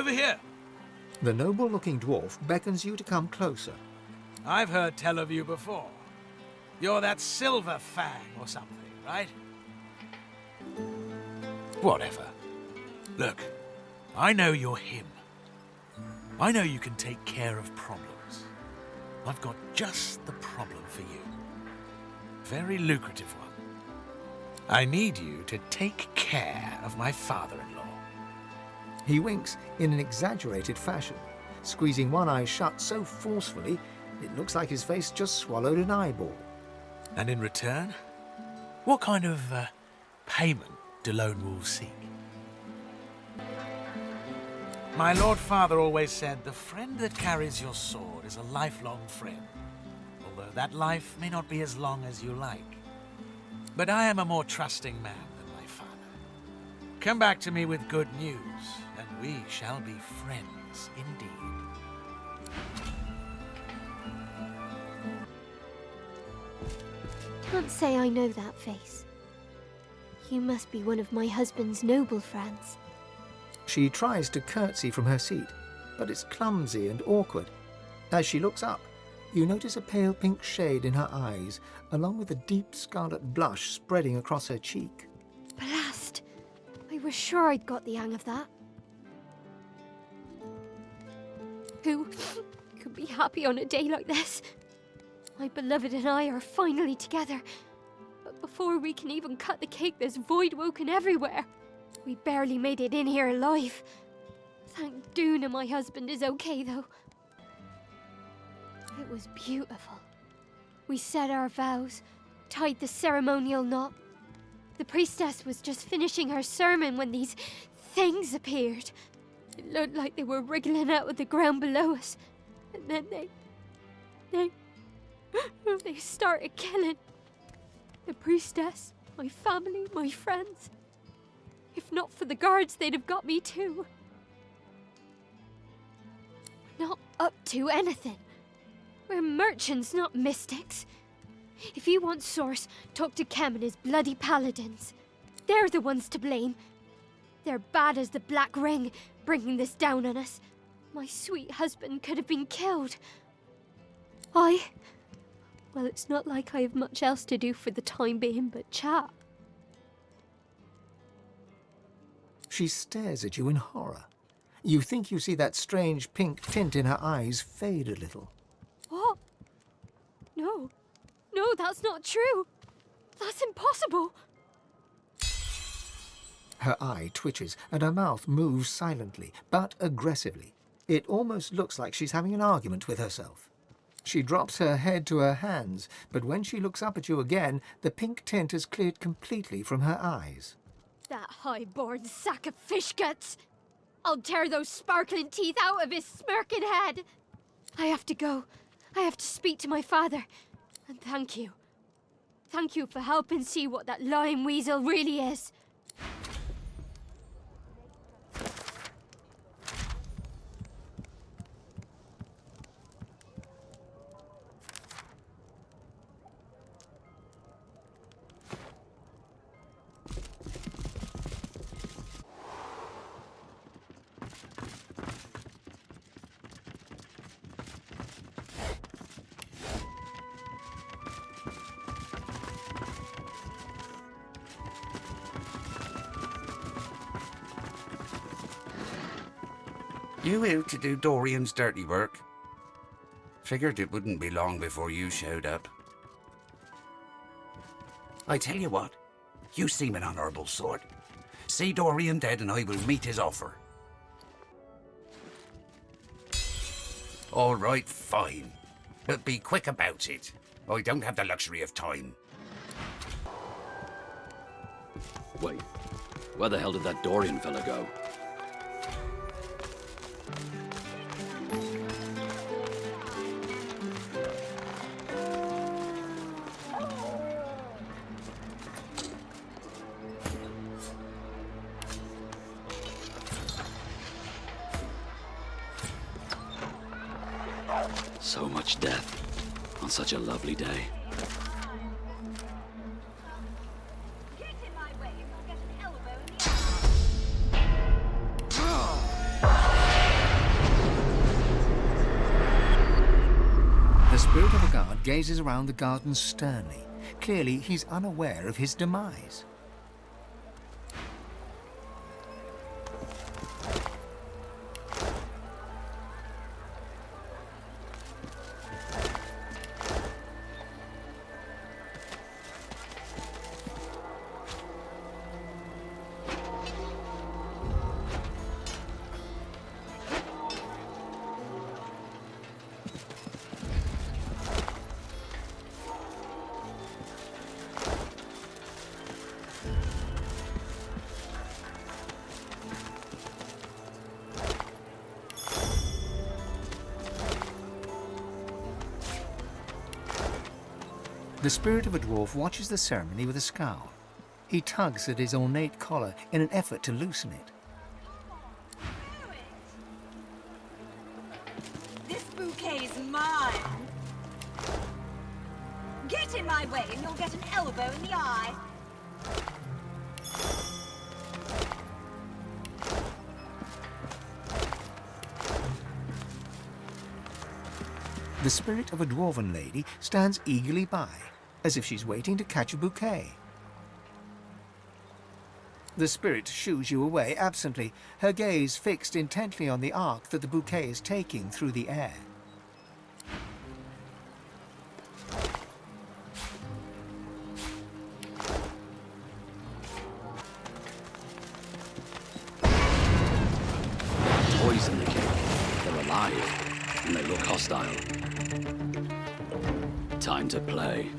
Over here. The noble-looking dwarf beckons you to come closer. I've heard tell of you before. You're that Silver Fang or something, right? Whatever. Look, I know you're him. I know you can take care of problems. I've got just the problem for you. Very lucrative one. I need you to take care of my father-in-law. He winks in an exaggerated fashion, squeezing one eye shut so forcefully it looks like his face just swallowed an eyeball. And in return, what kind of payment do lone wolves seek? My Lord Father always said, the friend that carries your sword is a lifelong friend, although that life may not be as long as you like. But I am a more trusting man than my father. Come back to me with good news, and we shall be friends indeed. Can't say I know that face. You must be one of my husband's noble friends. She tries to curtsy from her seat, but it's clumsy and awkward. As she looks up, you notice a pale pink shade in her eyes, along with a deep scarlet blush spreading across her cheek. Blast! I was sure I'd got the hang of that. Who could be happy on a day like this? My beloved and I are finally together. But before we can even cut the cake, there's void woken everywhere. We barely made it in here alive. Thank Duna my husband is okay, though. It was beautiful. We said our vows, tied the ceremonial knot. The priestess was just finishing her sermon when these things appeared. It looked like they were wriggling out of the ground below us. And then they started killing. The priestess, my family, my friends. If not for the guards, they'd have got me too. We're not up to anything. We're merchants, not mystics. If you want source, talk to Kem and his bloody paladins. They're the ones to blame. They're bad as the Black Ring, bringing this down on us. My sweet husband could have been killed. Well, it's not like I have much else to do for the time being but chat. She stares at you in horror. You think you see that strange pink tint in her eyes fade a little. What? No, that's not true. That's impossible. Her eye twitches and her mouth moves silently, but aggressively. It almost looks like she's having an argument with herself. She drops her head to her hands, but when she looks up at you again, the pink tint has cleared completely from her eyes. That high-born sack of fish guts! I'll tear those sparkling teeth out of his smirking head! I have to go. I have to speak to my father. And thank you. Thank you for helping see what that lying weasel really is. You out to do Dorian's dirty work? Figured it wouldn't be long before you showed up. I tell you what, you seem an honourable sort. See Dorian dead and I will meet his offer. All right, fine. But be quick about it. I don't have the luxury of time. Wait, where the hell did that Dorian fella go? So much death on such a lovely day. guard gazes around the garden sternly. Clearly, he's unaware of his demise. The spirit of a dwarf watches the ceremony with a scowl. He tugs at his ornate collar in an effort to loosen it. This bouquet's mine. Get in my way and you'll get an elbow in the eye. The spirit of a dwarven lady stands eagerly by, as if she's waiting to catch a bouquet. The spirit shoos you away absently, her gaze fixed intently on the arc that the bouquet is taking through the air. Toys in the cake. They're alive, and they look hostile. Time to play.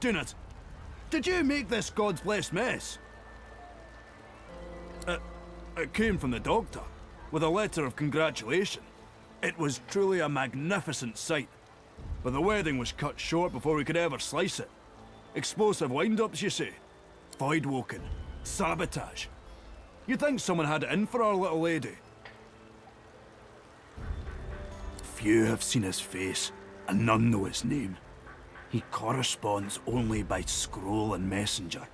Dinnet, did you make this God's blessed mess? It came from the doctor, with a letter of congratulation. It was truly a magnificent sight, but the wedding was cut short before we could ever slice it. Explosive wind-ups, you see. Voidwoken. Sabotage. You'd think someone had it in for our little lady. Few have seen his face, and none know his name. He corresponds only by scroll and messenger.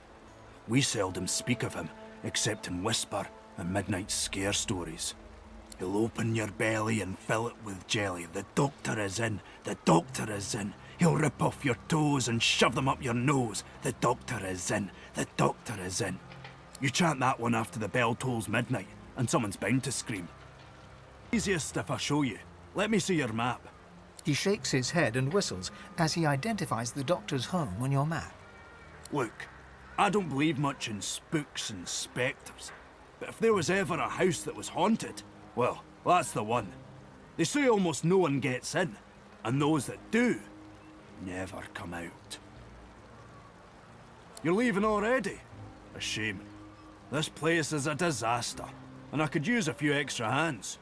We seldom speak of him, except in whisper and midnight scare stories. He'll open your belly and fill it with jelly. The doctor is in. The doctor is in. He'll rip off your toes and shove them up your nose. The doctor is in. The doctor is in. You chant that one after the bell tolls midnight, and someone's bound to scream. Easiest if I show you. Let me see your map. He shakes his head and whistles as he identifies the doctor's home on your map. Look, I don't believe much in spooks and spectres, but if there was ever a house that was haunted, well, that's the one. They say almost no one gets in, and those that do, never come out. You're leaving already? A shame. This place is a disaster, and I could use a few extra hands.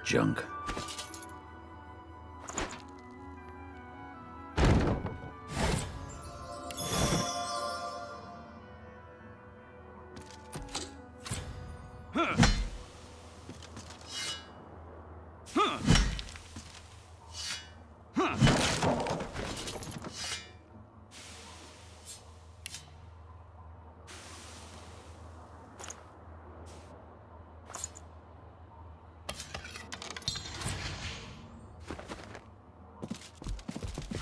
junk.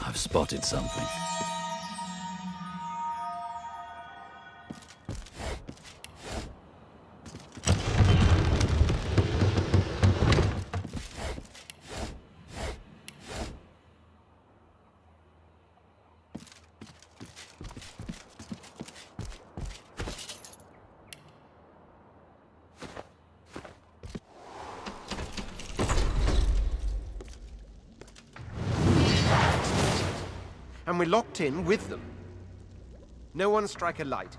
I've spotted something. And we're locked in with them. No one strike a light.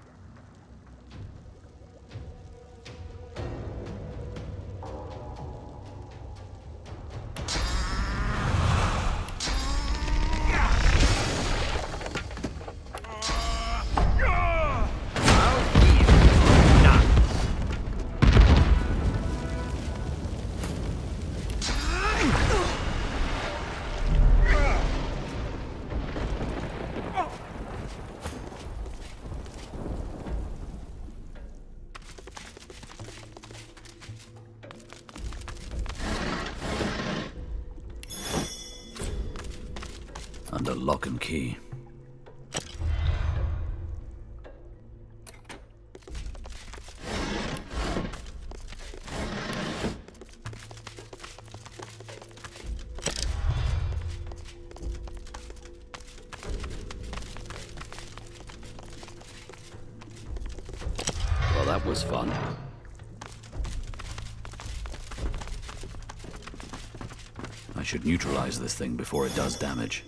Under lock and key. Well, that was fun. I should neutralize this thing before it does damage.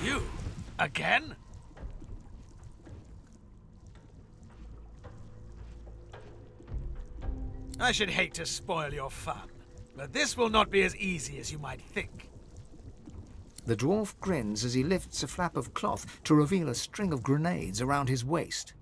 You? Again? I should hate to spoil your fun, but this will not be as easy as you might think. The dwarf grins as he lifts a flap of cloth to reveal a string of grenades around his waist.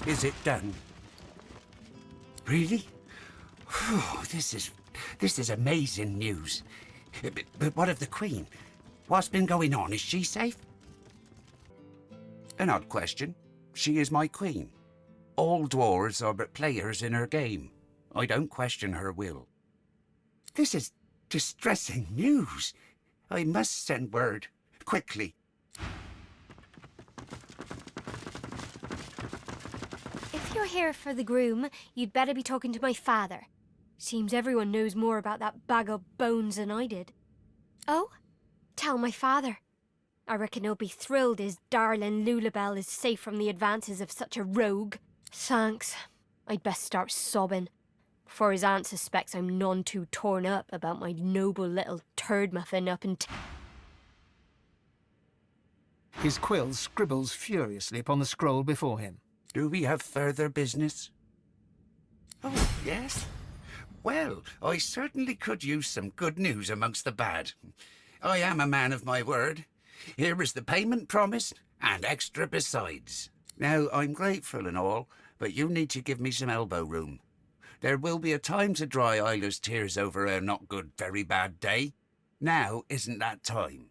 Is it done? Really? Phew, this is amazing news. But what of the Queen? What's been going on? Is she safe? An odd question. She is my queen. All dwarves are but players in her game. I don't question her will. This is distressing news. I must send word. Quickly. If you're here for the groom, you'd better be talking to my father. Seems everyone knows more about that bag of bones than I did. Oh? Tell my father. I reckon he'll be thrilled his darling Lulabelle is safe from the advances of such a rogue. Thanks. I'd best start sobbing, before his aunt suspects I'm none too torn up about my noble little turd muffin up in His quill scribbles furiously upon the scroll before him. Do we have further business? Oh, yes. Well, I certainly could use some good news amongst the bad. I am a man of my word. Here is the payment promised, and extra besides. Now, I'm grateful and all, but you need to give me some elbow room. There will be a time to dry Isla's tears over a not good, very bad day. Now isn't that time.